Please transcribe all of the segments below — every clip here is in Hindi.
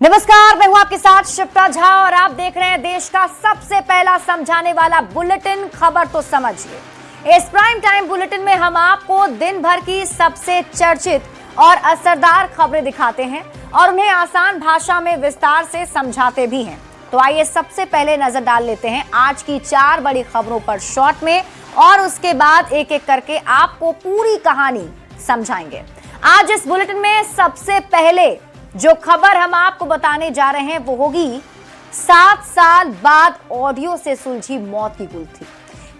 नमस्कार, मैं हूं आपके साथ शिप्रा झा और आप देख रहे हैं देश का सबसे पहला समझाने वाला बुलेटिन खबर तो समझिए। इस प्राइम टाइम बुलेटिन में हम आपको दिन भर की सबसे चर्चित और असरदार खबरें दिखाते हैं और उन्हें आसान भाषा में विस्तार से समझाते भी हैं। तो आइए सबसे पहले नजर डाल लेते हैं आज की 4 बड़ी खबरों पर शॉर्ट में और उसके बाद एक एक करके आपको पूरी कहानी समझाएंगे। आज इस बुलेटिन में सबसे पहले जो खबर हम आपको बताने जा रहे हैं वो होगी 7 साल बाद ऑडियो से सुलझी मौत की गुत्थी।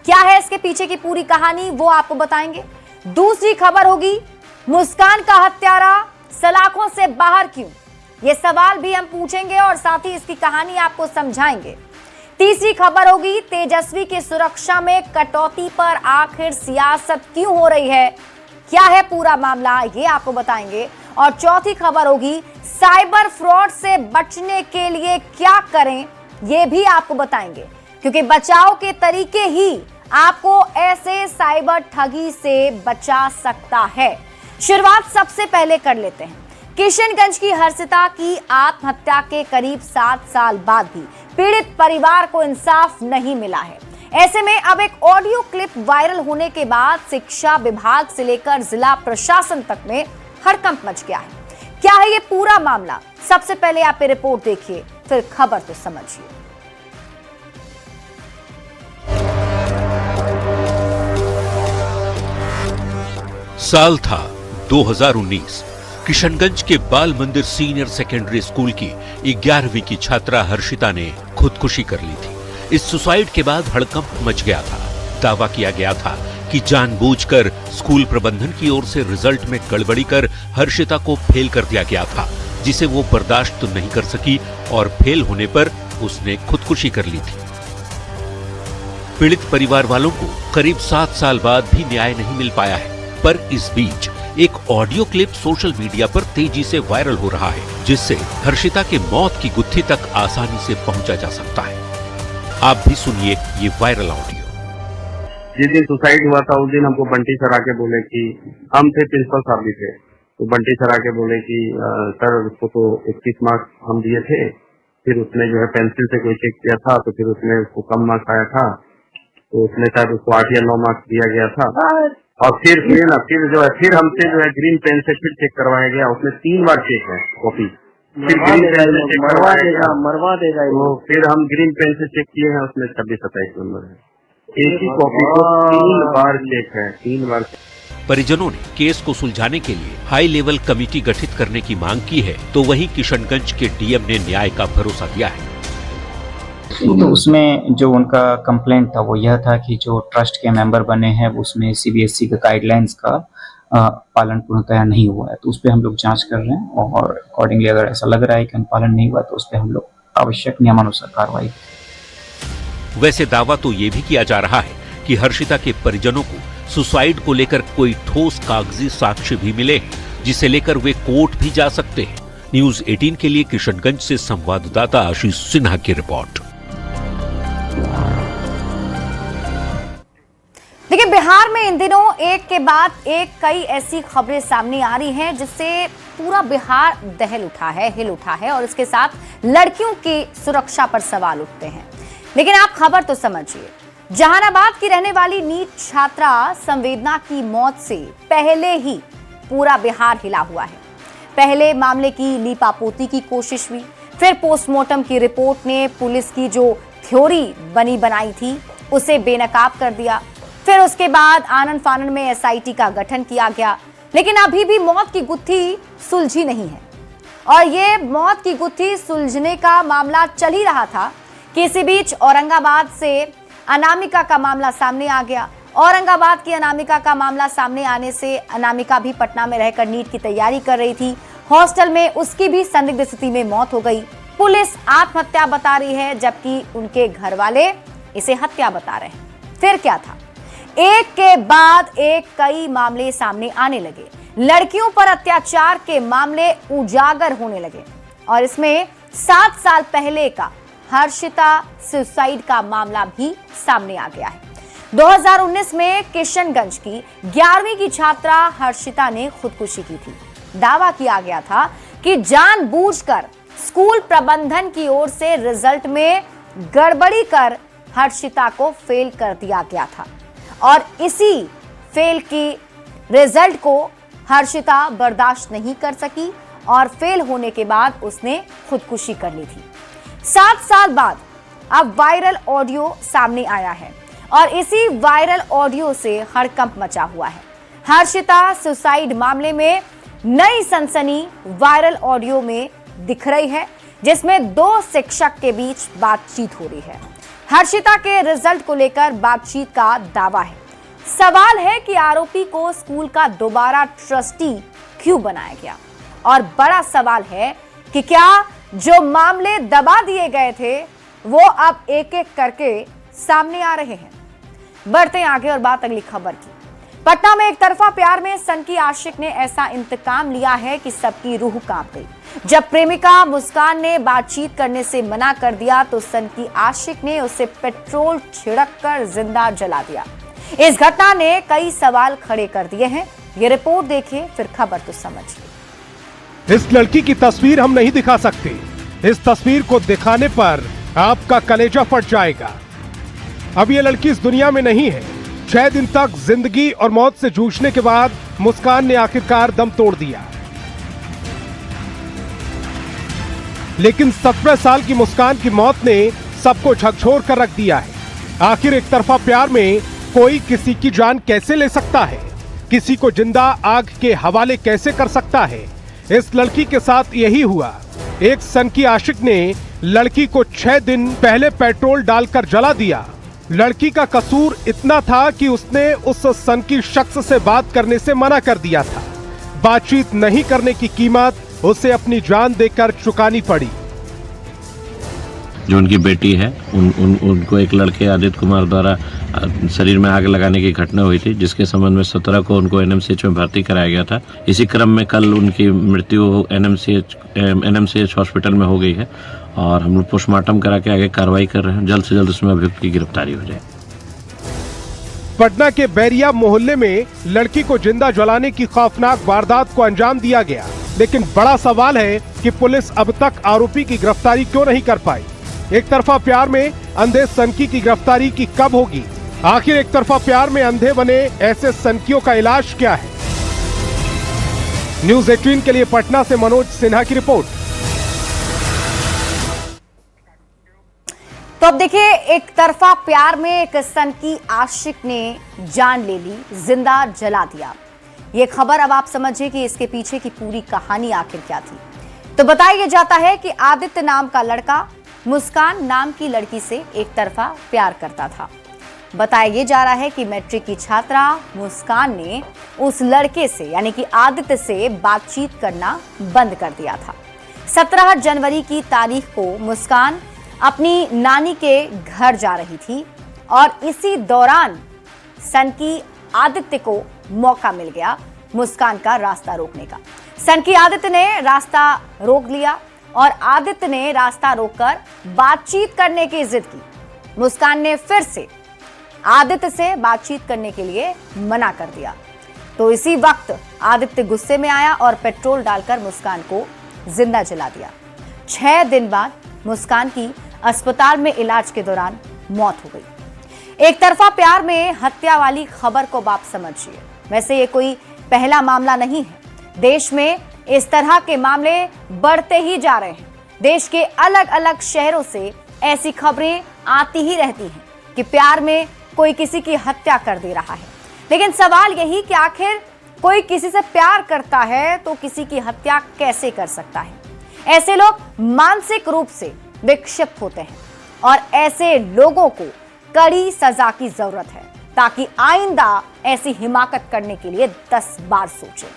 क्या है इसके पीछे की पूरी कहानी वो आपको बताएंगे। दूसरी खबर होगी मुस्कान का हत्यारा सलाखों से बाहर क्यों, ये सवाल भी हम पूछेंगे और साथ ही इसकी कहानी आपको समझाएंगे। तीसरी खबर होगी तेजस्वी की सुरक्षा में कटौती पर आखिर सियासत क्यों हो रही है, क्या है पूरा मामला ये आपको बताएंगे। और चौथी खबर होगी साइबर फ्रॉड से बचने के लिए क्या करें, ये भी आपको बताएंगे क्योंकि बचाव के तरीके ही आपको ऐसे साइबर ठगी से बचा सकता है। शुरुआत सबसे पहले कर लेते हैं किशनगंज की हर्षिता की आत्महत्या के करीब 7 साल बाद भी पीड़ित परिवार को इंसाफ नहीं मिला है। ऐसे में अब एक ऑडियो क्लिप वायरल होने के बाद शिक्षा विभाग से लेकर जिला प्रशासन तक में हड़कंप मच गया है। क्या है ये पूरा मामला, सबसे पहले आप ये रिपोर्ट देखिए फिर खबर तो समझिए। साल था 2019। किशनगंज के बाल मंदिर सीनियर सेकेंडरी स्कूल की 11वीं की छात्रा हर्षिता ने खुदकुशी कर ली थी। इस सुसाइड के बाद हड़कंप मच गया था। दावा किया गया था कि जानबूझकर स्कूल प्रबंधन की ओर से रिजल्ट में गड़बड़ी कर हर्षिता को फेल कर दिया गया था, जिसे वो बर्दाश्त नहीं कर सकी और फेल होने पर उसने खुदकुशी कर ली थी। पीड़ित परिवार वालों को करीब 7 साल बाद भी न्याय नहीं मिल पाया है, पर इस बीच एक ऑडियो क्लिप सोशल मीडिया पर तेजी से वायरल हो रहा है, जिससे हर्षिता के मौत की गुत्थी तक आसानी से पहुंचा जा सकता है। आप भी सुनिए ये वायरल ऑडियो। जिस दिन सुसाइड हुआ था उस दिन हमको बंटी सर आके बोले कि हम थे, प्रिंसिपल साहब भी थे, तो बंटी सर आके बोले कि सर उसको तो 21 मार्क्स हम दिए थे, फिर उसने जो है पेंसिल से कोई चेक किया था तो फिर उसमें उसको कम मार्क्स आया था, तो उसमें शायद उसको 8 या 9 मार्क्स दिया गया था। और फिर हमसे जो है ग्रीन पेन से फिर चेक करवाया गया, उसमें 3 बार चेक है कॉपी, फिर ग्रीन पेन से चेक करवाया मरवा देगा। तो फिर हम ग्रीन पेन से चेक किए हैं, उसमें 26-27 नंबर है। एक ही कॉपी को 3 बार चेक है, 3 बार। परिजनों ने केस को सुलझाने के लिए हाई लेवल कमेटी गठित करने की मांग की है, तो वहीं किशनगंज के डीएम ने न्याय का भरोसा दिया है। तो उसमें जो उनका कंप्लेंट था वो यह था कि जो ट्रस्ट के मेंबर बने हैं उसमें सीबीएसई के गाइडलाइंस का पालन पूर्णतः नहीं हुआ है, तो उस पर हम लोग जांच कर रहे हैं और अकॉर्डिंगली अगर ऐसा लग रहा है कि अनुपालन नहीं हुआ तो उस पर हम लोग आवश्यक नियमानुसार कार्रवाई। वैसे दावा तो ये भी किया जा रहा है कि हर्षिता के परिजनों को सुसाइड को लेकर कोई ठोस कागजी साक्ष्य भी मिले हैं, जिसे लेकर वे कोर्ट भी जा सकते हैं। न्यूज़ 18 के लिए किशनगंज से संवाददाता आशीष सिन्हा की रिपोर्ट। देखिए, बिहार में इन दिनों एक के बाद एक कई ऐसी खबरें सामने आ रही हैं जिससे पूरा बिहार दहल उठा है, हिल उठा है और इसके साथ लड़कियों की सुरक्षा पर सवाल उठते हैं। लेकिन आप खबर तो समझिए। जहानाबाद की रहने वाली नीट छात्रा संवेदना की मौत से पहले ही पूरा बिहार हिला हुआ है। पहले मामले की लीपापोती की कोशिश हुई, फिर पोस्टमार्टम की रिपोर्ट ने पुलिस की जो थ्योरी बनी बनाई थी उसे बेनकाब कर दिया, फिर उसके बाद आनन फानन में एसआईटी का गठन किया गया, लेकिन अभी भी मौत की गुत्थी सुलझी नहीं है। और ये मौत की गुत्थी सुलझने का मामला चल ही रहा था कि इसी बीच औरंगाबाद से अनामिका का मामला सामने आ गया। औरंगाबाद की अनामिका का मामला सामने आने से अनामिका भी पटना में रहकर नीट की तैयारी कर रही थी। हॉस्टल में उसकी भी संदिग्ध स्थिति में मौत हो गई। पुलिस आत्महत्या बता रही है जबकि उनके घर वाले इसे हत्या बता रहे हैं। फिर क्या था, एक के बाद एक कई मामले सामने आने लगे। लड़कियों पर अत्याचार के मामले उजागर होने लगे और इसमें 7 साल पहले का हर्षिता सुसाइड का मामला भी सामने आ गया है। 2019 में किशनगंज की 11वीं की छात्रा हर्षिता ने खुदकुशी की थी। दावा किया गया था कि जानबूझकर स्कूल प्रबंधन की ओर से रिजल्ट में गड़बड़ी कर हर्षिता को फेल कर दिया गया था और इसी फेल की रिजल्ट को हर्षिता बर्दाश्त नहीं कर सकी और फेल होने के बाद उसने खुदकुशी कर ली थी। 7 साल बाद अब वायरल ऑडियो सामने आया है और इसी वायरल ऑडियो से हड़कंप मचा हुआ है। हर्षिता सुसाइड मामले में नई सनसनी वायरल ऑडियो में दिख रही है, जिसमें 2 शिक्षक के बीच बातचीत हो रही है। हर्षिता के रिजल्ट को लेकर बातचीत का दावा है। सवाल है कि आरोपी को स्कूल का दोबारा ट्रस्टी क्यों बनाया गया और बड़ा सवाल है कि क्या जो मामले दबा दिए गए थे वो अब एक एक करके सामने आ रहे हैं। बढ़ते हैं आगे और बात अगली खबर की। पटना में एक तरफा प्यार में सनकी आशिक ने ऐसा इंतकाम लिया है कि सबकी रूह कांप गई। जब प्रेमिका मुस्कान ने बातचीत करने से मना कर दिया तो सनकी आशिक ने उसे पेट्रोल छिड़ककर जिंदा जला दिया। इस घटना ने कई सवाल खड़े कर दिए हैं। ये रिपोर्ट देखिए फिर खबर तो समझिए। इस लड़की की तस्वीर हम नहीं दिखा सकते। इस तस्वीर को दिखाने पर आपका कलेजा फट जाएगा। अब ये लड़की इस दुनिया में नहीं है। 6 दिन तक जिंदगी और मौत से जूझने के बाद मुस्कान ने आखिरकार दम तोड़ दिया। लेकिन 17 साल की मुस्कान की मौत ने सबको झकझोर कर रख दिया है। आखिर एक तरफा प्यार में कोई किसी की जान कैसे ले सकता है, किसी को जिंदा आग के हवाले कैसे कर सकता है। इस लड़की के साथ यही हुआ। एक सनकी आशिक ने लड़की को 6 दिन पहले पेट्रोल डालकर जला दिया। लड़की का कसूर इतना था कि उसने उस सनकी शख्स से बात करने से मना कर दिया था। बातचीत नहीं करने की कीमत उसे अपनी जान देकर चुकानी पड़ी। जो उनकी बेटी है उनको एक लड़के आदित्य कुमार द्वारा शरीर में आग लगाने की घटना हुई थी, जिसके संबंध में 17 को उनको एनएमसीएच में भर्ती कराया गया था। इसी क्रम में कल उनकी मृत्यु एनएमसीएच हॉस्पिटल में हो गई है और हम लोग पोस्टमार्टम करा के आगे कार्रवाई कर रहे हैं। जल्द से जल्द उसमें अभियुक्त की गिरफ्तारी हो जाए। पटना के बैरिया मोहल्ले में लड़की को जिंदा जलाने की खौफनाक वारदात को अंजाम दिया गया, लेकिन बड़ा सवाल है कि पुलिस अब तक आरोपी की गिरफ्तारी क्यों नहीं कर पाई। एक तरफा प्यार में अंधे सनकी की गिरफ्तारी की कब होगी? आखिर एक तरफा प्यार में अंधे बने ऐसे सनकियों का इलाज क्या है? न्यूज़ 18 के लिए पटना से मनोज सिन्हा की रिपोर्ट। तो अब देखिए, एक तरफा प्यार में एक सनकी आशिक ने जान ले ली, जिंदा जला दिया। ये खबर अब आप समझिए कि इसके पीछे की पूरी कहानी आखिर क्या थी। तो बताया जाता है कि आदित्य नाम का लड़का मुस्कान नाम की लड़की से एक तरफा प्यार करता था। बताया जा रहा है कि मैट्रिक की छात्रा मुस्कान ने उस लड़के से यानी कि आदित्य से बातचीत करना बंद कर दिया था। 17 जनवरी की तारीख को मुस्कान अपनी नानी के घर जा रही थी और इसी दौरान सनकी आदित्य को मौका मिल गया मुस्कान का रास्ता रोकने का। सनकी आदित्य ने रास्ता रोक लिया और आदित्य ने रास्ता रोककर बातचीत करने की जिद की। मुस्कान ने फिर से आदित्य से बातचीत करने के लिए मना कर दिया। तो इसी वक्त आदित्य गुस्से में आया और पेट्रोल डालकर मुस्कान को जिंदा जला दिया। 6 दिन बाद मुस्कान की अस्पताल में इलाज के दौरान मौत हो गई। एक तरफा प्यार में हत्या वाली खबर को आप समझिए। वैसे ये कोई पहला मामला नहीं है। देश में इस तरह के मामले बढ़ते ही जा रहे हैं। देश के अलग अलग शहरों से ऐसी खबरें आती ही रहती हैं कि प्यार में कोई किसी की हत्या कर दे रहा है। लेकिन सवाल यही कि आखिर कोई किसी से प्यार करता है तो किसी की हत्या कैसे कर सकता है? ऐसे लोग मानसिक रूप से विक्षिप्त होते हैं और ऐसे लोगों को कड़ी सजा की जरूरत है ताकि आइंदा ऐसी हिमाकत करने के लिए 10 बार सोचें।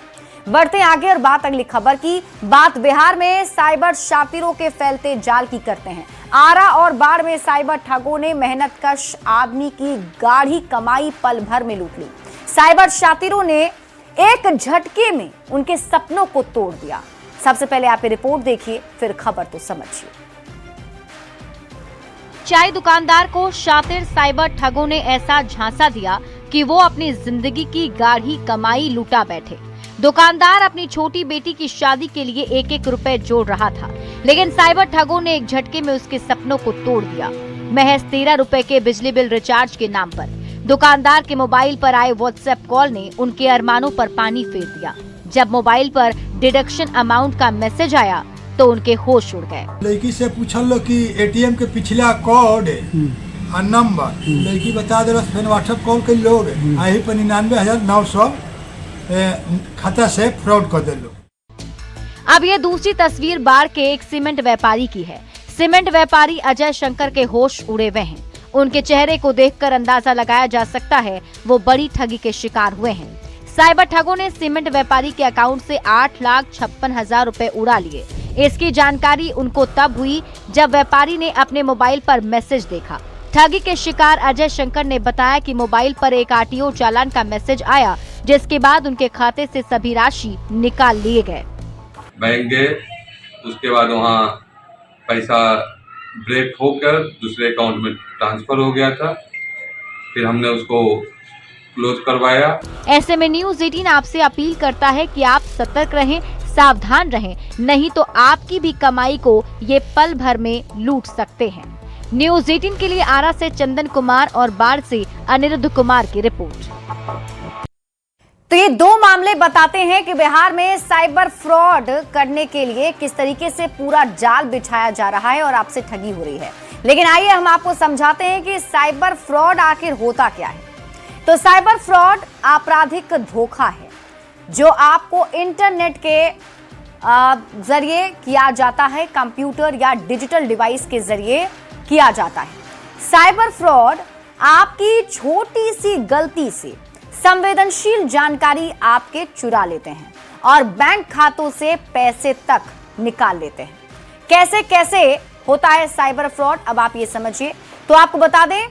बढ़ते आगे और बात अगली खबर की। बात बिहार में साइबर शातिरों के फैलते जाल की करते हैं। आरा और बाढ़ में साइबर ठगों ने मेहनतकश आदमी की गाढ़ी कमाई पल भर में लूट ली। साइबर शातिरों ने एक झटके में उनके सपनों को तोड़ दिया। सबसे पहले आप ये रिपोर्ट देखिए, फिर खबर तो समझिए। चाय दुकानदार को शातिर साइबर ठगों ने ऐसा झांसा दिया कि वो अपनी जिंदगी की गाढ़ी कमाई लुटा बैठे। दुकानदार अपनी छोटी बेटी की शादी के लिए 1-1 रुपए जोड़ रहा था, लेकिन साइबर ठगों ने एक झटके में उसके सपनों को तोड़ दिया। महज 13 रुपए के बिजली बिल रिचार्ज के नाम पर दुकानदार के मोबाइल पर आए व्हाट्सएप कॉल ने उनके अरमानों पर पानी फेर दिया। जब मोबाइल पर डिडक्शन अमाउंट का मैसेज आया तो उनके होश उड़ गए। लड़की से पूछल लो कि एटीएम के पिछला कोड और नंबर, लड़की बता दे, फिर व्हाट्सएप कॉल कर लोग आई पर 99,900 खाता से फ्रॉड कर दे लो। अब ये दूसरी तस्वीर बाढ़ के एक सीमेंट व्यापारी की है। सीमेंट व्यापारी अजय शंकर के होश उड़े हुए हैं। उनके चेहरे को देखकर अंदाजा लगाया जा सकता है वो बड़ी ठगी के शिकार हुए हैं। साइबर ठगों ने सीमेंट व्यापारी के अकाउंट से 8,56,000 रुपए उड़ा लिए। इसकी जानकारी उनको तब हुई जब व्यापारी ने अपने मोबाइल पर मैसेज देखा। ठगी के शिकार अजय शंकर ने बताया कि मोबाइल पर एक आरटीओ चालान का मैसेज आया, जिसके बाद उनके खाते से सभी राशि निकाल लिए गए। बैंक गए, उसके बाद वहाँ पैसा ब्रेक होकर दूसरे अकाउंट में ट्रांसफर हो गया था। फिर हमने उसको क्लोज करवाया। ऐसे में न्यूज़ 18 आपसे अपील करता है कि आप सतर्क रहें, सावधान रहें, नहीं तो आपकी भी कमाई को ये पल भर में लूट सकते हैं। न्यूज़ 18 के लिए आरा से चंदन कुमार और बाढ़ से अनिरुद्ध कुमार की रिपोर्ट। तो ये दो मामले बताते हैं कि बिहार में साइबर फ्रॉड करने के लिए किस तरीके से पूरा जाल बिछाया जा रहा है और आपसे ठगी हो रही है। लेकिन आइए हम आपको समझाते हैं कि साइबर फ्रॉड आखिर होता क्या है। तो साइबर फ्रॉड आपराधिक धोखा है जो आपको इंटरनेट के जरिए किया जाता है, कंप्यूटर या डिजिटल डिवाइस के जरिए किया जाता है। साइबर फ्रॉड आपकी छोटी सी गलती से संवेदनशील जानकारी आपके चुरा लेते हैं और बैंक खातों से पैसे तक निकाल लेते हैं। कैसे कैसे होता है साइबर फ्रॉड, अब आप ये समझिए। तो आपको बता दें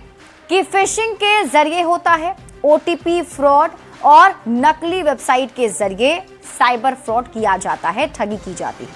कि फिशिंग के जरिए होता है, ओटीपी फ्रॉड और नकली वेबसाइट के जरिए साइबर फ्रॉड किया जाता है, ठगी की जाती है।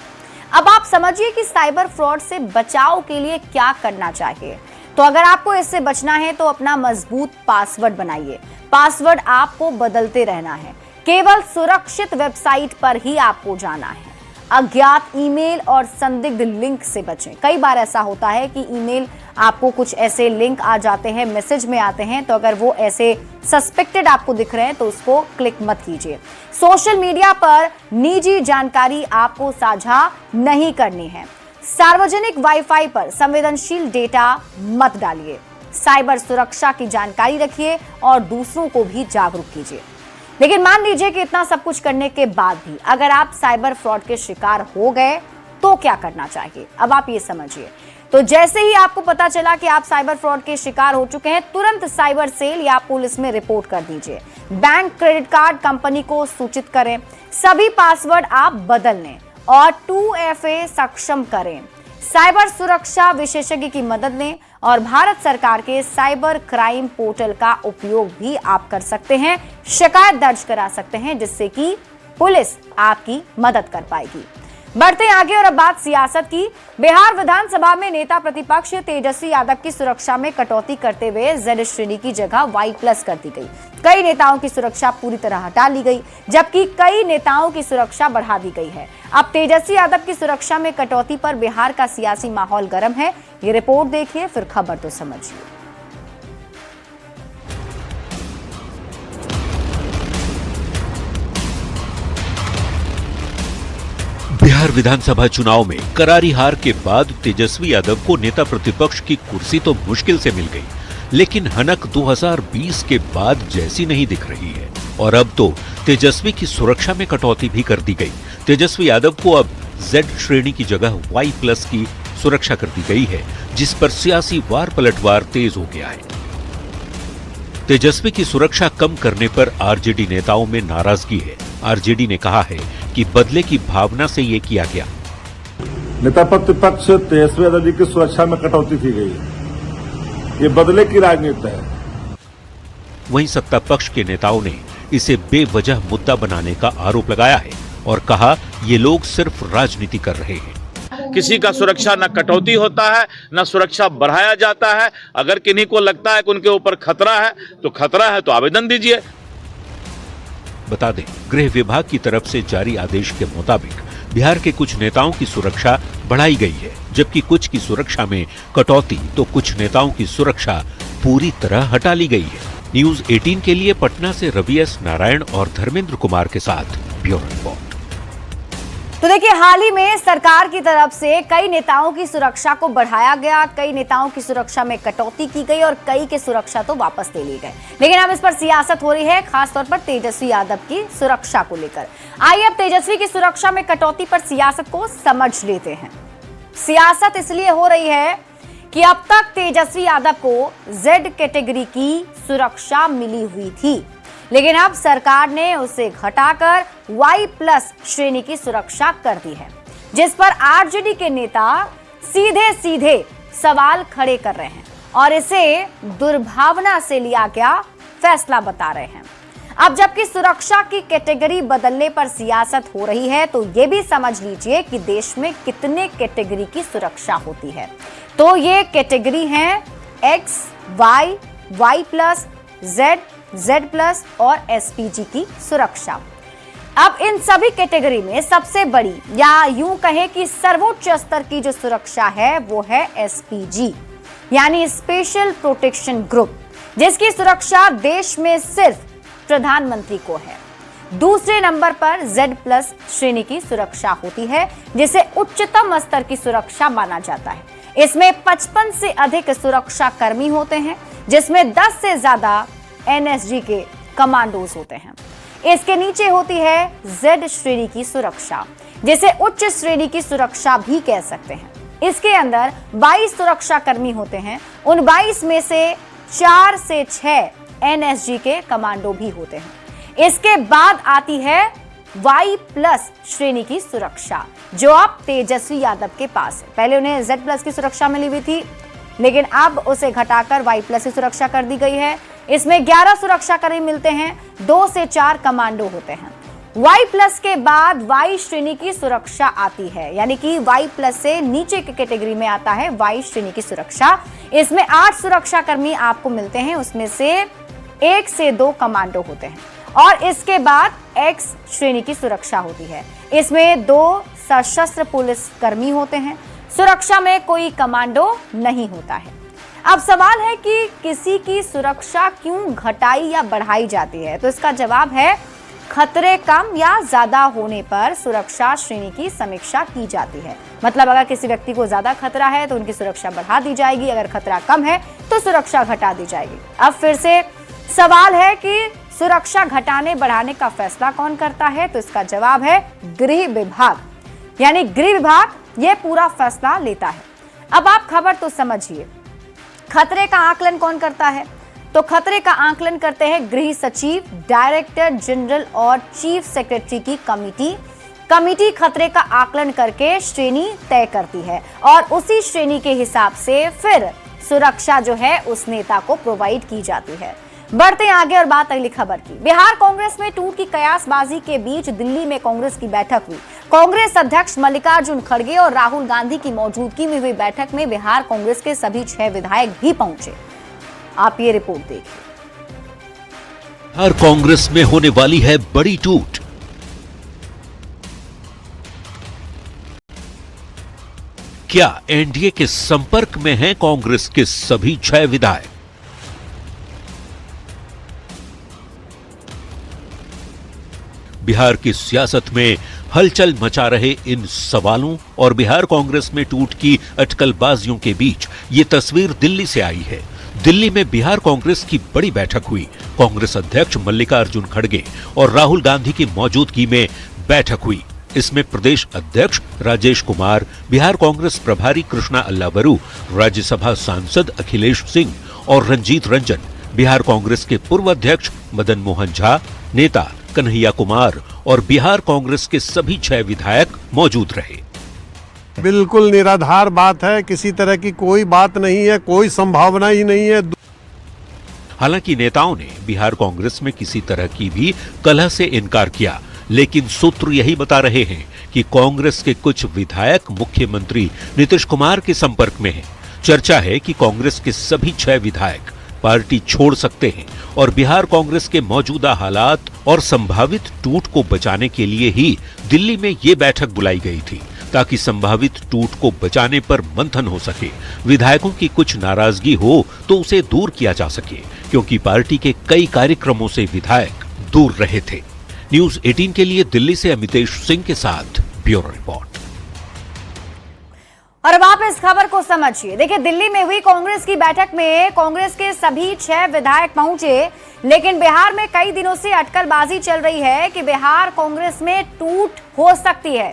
अब आप समझिए कि साइबर फ्रॉड से बचाव के लिए क्या करना चाहिए। तो अगर आपको इससे बचना है तो अपना मजबूत पासवर्ड बनाइए। पासवर्ड आपको बदलते रहना है। केवल सुरक्षित वेबसाइट पर ही आपको जाना है। अज्ञात ईमेल और संदिग्ध लिंक से बचें। कई बार ऐसा होता है कि ईमेल आपको कुछ ऐसे लिंक आ जाते हैं, मैसेज में आते हैं, तो अगर वो ऐसे सस्पेक्टेड आपको दिख रहे हैं तो उसको क्लिक मत कीजिए। सोशल मीडिया पर निजी जानकारी आपको साझा नहीं करनी है। सार्वजनिक वाईफाई पर संवेदनशील डेटा मत डालिए। साइबर सुरक्षा की जानकारी रखिए और दूसरों को भी जागरूक कीजिए। लेकिन मान लीजिए कि इतना सब कुछ करने के बाद भी अगर आप साइबर फ्रॉड के शिकार हो गए तो क्या करना चाहिए, अब आप ये समझिए। तो जैसे ही आपको पता चला कि आप साइबर फ्रॉड के शिकार हो चुके हैं, तुरंत साइबर सेल या पुलिस में रिपोर्ट कर दीजिए। बैंक, क्रेडिट कार्ड कंपनी को सूचित करें। सभी पासवर्ड आप बदल लें और 2FA सक्षम करें। साइबर सुरक्षा विशेषज्ञ की मदद लें और भारत सरकार के साइबर क्राइम पोर्टल का उपयोग भी आप कर सकते हैं। शिकायत दर्ज करा सकते हैं जिससे कि पुलिस आपकी मदद कर पाएगी। बढ़ते हैं आगे और अब बात सियासत की। बिहार विधानसभा में नेता प्रतिपक्ष तेजस्वी यादव की सुरक्षा में कटौती करते हुए Z श्रेणी की जगह Y+ कर दी गई। कई नेताओं की सुरक्षा पूरी तरह हटा ली गई, जबकि कई नेताओं की सुरक्षा बढ़ा दी गई है। अब तेजस्वी यादव की सुरक्षा में कटौती पर बिहार का सियासी माहौल गर्म है। ये रिपोर्ट देखिए, फिर खबर तो समझिए। बिहार विधानसभा चुनाव में करारी हार के बाद तेजस्वी यादव को नेता प्रतिपक्ष की कुर्सी तो मुश्किल से मिल गई, लेकिन हनक 2020 के बाद जैसी नहीं दिख रही है। और अब तो तेजस्वी की सुरक्षा में कटौती भी कर दी गई। तेजस्वी यादव को अब Z श्रेणी की जगह Y+ की सुरक्षा कर दी गई है, जिस पर सियासी वार पलटवार तेज हो गया है। तेजस्वी की सुरक्षा कम करने पर आरजेडी नेताओं में नाराजगी है। आरजेडी ने कहा है कि बदले की भावना से ये किया गया। नेता प्रतिपक्ष तेजस्वी यादव जी की सुरक्षा में कटौती की गई है, ये बदले की राजनीति है। वहीं सत्ता पक्ष के नेताओं ने इसे बेवजह मुद्दा बनाने का आरोप लगाया है और कहा ये लोग सिर्फ राजनीति कर रहे हैं। किसी का सुरक्षा न कटौती होता है न सुरक्षा बढ़ाया जाता है। अगर किन्हीं को लगता है कि उनके ऊपर खतरा है तो आवेदन दीजिए। बता दें, गृह विभाग की तरफ से जारी आदेश के मुताबिक बिहार के कुछ नेताओं की सुरक्षा बढ़ाई गई है, जबकि कुछ की सुरक्षा में कटौती तो कुछ नेताओं की सुरक्षा पूरी तरह हटा ली गई है। न्यूज 18 के लिए पटना से रवि एस नारायण और धर्मेंद्र कुमार के साथ ब्यूरो रिपोर्ट। तो देखिए, हाल ही में सरकार की तरफ से कई नेताओं की सुरक्षा को बढ़ाया गया, कई नेताओं की सुरक्षा में कटौती की गई और कई की सुरक्षा तो वापस ले ली गई। लेकिन अब इस पर सियासत हो रही है, खासतौर पर तेजस्वी यादव की सुरक्षा को लेकर। आइए अब तेजस्वी की सुरक्षा में कटौती पर सियासत को समझ लेते हैं। सियासत इसलिए हो रही है कि अब तक तेजस्वी यादव को जेड कैटेगरी की सुरक्षा मिली हुई थी, लेकिन अब सरकार ने उसे घटाकर Y+ श्रेणी की सुरक्षा कर दी है, जिस पर आरजेडी के नेता सीधे सीधे सवाल खड़े कर रहे हैं और इसे दुर्भावना से लिया गया फैसला बता रहे हैं। अब जबकि सुरक्षा की कैटेगरी बदलने पर सियासत हो रही है, तो ये भी समझ लीजिए कि देश में कितने कैटेगरी की सुरक्षा होती है। तो ये कैटेगरी हैं X, Y, Y+, Z, Z+ और SPG की सुरक्षा। अब इन सभी कैटेगरी में सबसे बड़ी या यूं कहें कि सर्वोच्च स्तर की जो सुरक्षा है वो है SPG यानी स्पेशल प्रोटेक्शन ग्रुप, जिसकी सुरक्षा देश में सिर्फ प्रधानमंत्री को है। दूसरे नंबर पर Z+ श्रेणी की सुरक्षा होती है, जिसे उच्चतम स्तर की सुरक्षा माना जाता है। इसमें 55 से अधिक सुरक्षा कर्मी होते हैं, जिसमें 10 से ज्यादा NSG के कमांडोज होते हैं। इसके नीचे होती है Z श्रेणी की सुरक्षा, जिसे उच्च श्रेणी की सुरक्षा भी कह सकते हैं। इसके अंदर 22 सुरक्षा कर्मी होते हैं। उन 22 में से 4 से 6 NSG के कमांडो भी होते हैं। इसके बाद आती है Y+ श्रेणी की सुरक्षा, जो अब तेजस्वी यादव के पास है। पहले उन्हें Z+ की सुरक्षा मिली हुई थी, लेकिन अब उसे घटाकर Y+ की सुरक्षा कर दी गई है। इसमें 11 सुरक्षाकर्मी मिलते हैं, 2 से 4 कमांडो होते हैं। Y+ के बाद Y श्रेणी की सुरक्षा आती है, यानी कि Y+ से नीचे की कैटेगरी में आता है Y श्रेणी की सुरक्षा। इसमें 8 सुरक्षाकर्मी आपको मिलते हैं, उसमें से 1 से 2 कमांडो होते हैं। और इसके बाद X श्रेणी की सुरक्षा होती है। इसमें 2 सशस्त्र पुलिस कर्मी होते हैं। सुरक्षा में कोई कमांडो नहीं होता है। अब सवाल है कि किसी की सुरक्षा क्यों घटाई या बढ़ाई जाती है, तो इसका जवाब है खतरे कम या ज्यादा होने पर सुरक्षा श्रेणी की समीक्षा की जाती है। मतलब अगर किसी व्यक्ति को ज्यादा खतरा है तो उनकी सुरक्षा बढ़ा दी जाएगी, अगर खतरा कम है तो सुरक्षा घटा दी जाएगी। अब फिर से सवाल है कि सुरक्षा घटाने बढ़ाने का फैसला कौन करता है, तो इसका जवाब है गृह विभाग, यानी गृह विभाग ये पूरा फैसला लेता है। अब आप खबर तो समझिए, खतरे का आकलन कौन करता है, तो खतरे का आकलन करते हैं गृह सचिव, डायरेक्टर जनरल और चीफ सेक्रेटरी की कमिटी खतरे का आकलन करके श्रेणी तय करती है और उसी श्रेणी के हिसाब से फिर सुरक्षा जो है उस नेता को प्रोवाइड की जाती है। बढ़ते हैं आगे और बात अगली खबर की। बिहार कांग्रेस में टूट की कयासबाजी के बीच दिल्ली में कांग्रेस की बैठक हुई। कांग्रेस अध्यक्ष मल्लिकार्जुन खड़गे और राहुल गांधी की मौजूदगी में हुई बैठक में बिहार कांग्रेस के सभी 6 विधायक भी पहुंचे। आप ये रिपोर्ट देखिए। बिहार कांग्रेस में होने वाली है बड़ी टूट। क्या एनडीए के संपर्क में हैं कांग्रेस के सभी 6 विधायक? बिहार की सियासत में हलचल मचा रहे इन सवालों और बिहार कांग्रेस में टूट की अटकलबाजियों के बीच ये तस्वीर दिल्ली से आई है। दिल्ली में बिहार कांग्रेस की बड़ी बैठक हुई। कांग्रेस अध्यक्ष मल्लिकार्जुन खड़गे और राहुल गांधी की मौजूदगी में बैठक हुई। इसमें प्रदेश अध्यक्ष राजेश कुमार, बिहार कांग्रेस प्रभारी कृष्णा अल्लावरू, राज्यसभा सांसद अखिलेश सिंह और रंजीत रंजन, बिहार कांग्रेस के पूर्व अध्यक्ष मदन मोहन झा, नेता कन्हैया कुमार और बिहार कांग्रेस के सभी 6 विधायक मौजूद रहे। बिल्कुल निराधार बात है, किसी तरह की कोई बात नहीं है, कोई संभावना ही नहीं है। हालांकि नेताओं ने बिहार कांग्रेस में किसी तरह की भी कलह से इनकार किया, लेकिन सूत्र यही बता रहे हैं कि कांग्रेस के कुछ विधायक मुख्यमंत्री नीतीश कुमार के संपर्क में हैं। चर्चा है कि कांग्रेस के सभी 6 विधायक पार्टी छोड़ सकते हैं और बिहार कांग्रेस के मौजूदा हालात और संभावित टूट को बचाने के लिए ही दिल्ली में ये बैठक बुलाई गई थी, ताकि संभावित टूट को बचाने पर मंथन हो सके। विधायकों की कुछ नाराजगी हो तो उसे दूर किया जा सके, क्योंकि पार्टी के कई कार्यक्रमों से विधायक दूर रहे थे। न्यूज़ 18 के लिए दिल्ली से अमितेश सिंह के साथ ब्यूरो रिपोर्ट। और अब आप इस खबर को समझिए। देखिए, दिल्ली में हुई कांग्रेस की बैठक में कांग्रेस के सभी 6 विधायक पहुंचे, लेकिन बिहार में कई दिनों से अटकलबाजी चल रही है कि बिहार कांग्रेस में टूट हो सकती है।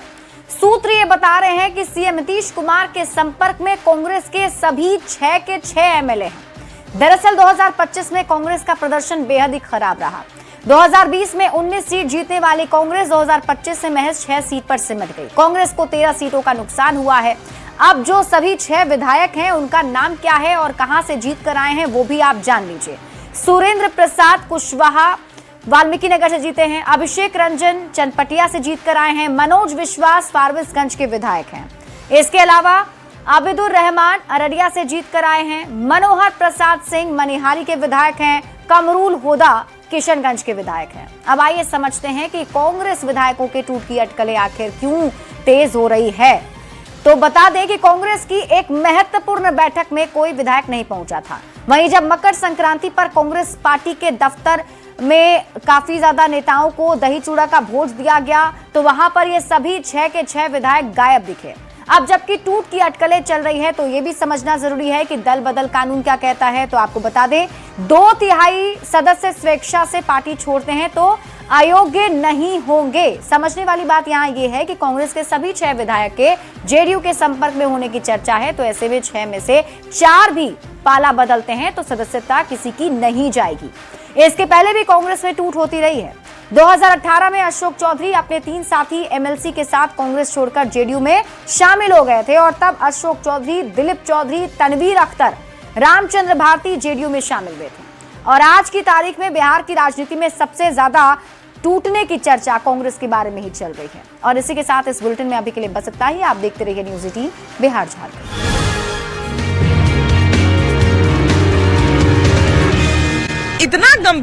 सूत्र ये बता रहे हैं कि सीएम नीतीश कुमार के संपर्क में कांग्रेस के सभी 6 के 6 एमएलए हैं। दरअसल 2025 में कांग्रेस का प्रदर्शन बेहद ही खराब रहा। 2020 में 19 सीट जीतने वाली कांग्रेस 2025 से महज 6 सीट पर सिमट गई। कांग्रेस को 13 सीटों का नुकसान हुआ है। अब जो सभी 6 विधायक हैं, उनका नाम क्या है और कहां से जीत कर आए हैं, वो भी आप जान लीजिए। सुरेंद्र प्रसाद कुशवाहा वाल्मीकि नगर से जीते हैं। अभिषेक रंजन चनपटिया से जीत कर आए हैं। मनोज विश्वास फारबिसगंज के विधायक हैं। इसके अलावा आबिदुर रहमान अररिया से जीत कर आए हैं। मनोहर प्रसाद सिंह मनिहारी के विधायक हैं। कमरूल होदा किशनगंज के विधायक हैं। अब आइए समझते हैं कि कांग्रेस विधायकों के टूट की अटकलें आखिर क्यों तेज हो रही है। तो बता दें कि कांग्रेस की एक महत्वपूर्ण बैठक में कोई विधायक नहीं पहुंचा था। वहीं जब मकर संक्रांति पर कांग्रेस पार्टी के दफ्तर में काफी ज्यादा नेताओं को दही चूड़ा का भोज दिया गया, तो वहां पर ये सभी 6 के 6 विधायक गायब दिखे। अब जबकि टूट की अटकलें चल रही है, तो ये भी समझना जरूरी है कि दल बदल कानून क्या कहता है। तो आपको बता दें, 2/3 सदस्य स्वेच्छा से पार्टी छोड़ते हैं तो अयोग्य नहीं होंगे। समझने वाली बात यहाँ ये है कि कांग्रेस के सभी 6 विधायक के जेडीयू के संपर्क में होने की चर्चा है, तो ऐसे में 6 में से 4 भी पाला बदलते हैं तो सदस्यता किसी की नहीं जाएगी। इसके पहले भी कांग्रेस में टूट होती रही है। 2018 में अशोक चौधरी अपने 3 साथी एमएलसी के साथ कांग्रेस छोड़कर जेडीयू में शामिल हो गए थे और तब अशोक चौधरी, दिलीप चौधरी, तनवीर अख्तर, रामचंद्र भारती जेडीयू में शामिल हुए थे। और आज की तारीख में बिहार की राजनीति में सबसे ज्यादा टूटने की चर्चा कांग्रेस के बारे में ही चल रही है। और इसी के साथ इस बुलेटिन में अभी के लिए बस इतना ही। आप देखते रहिए न्यूज़ 18 बिहार झारखंड। इतना गंभीर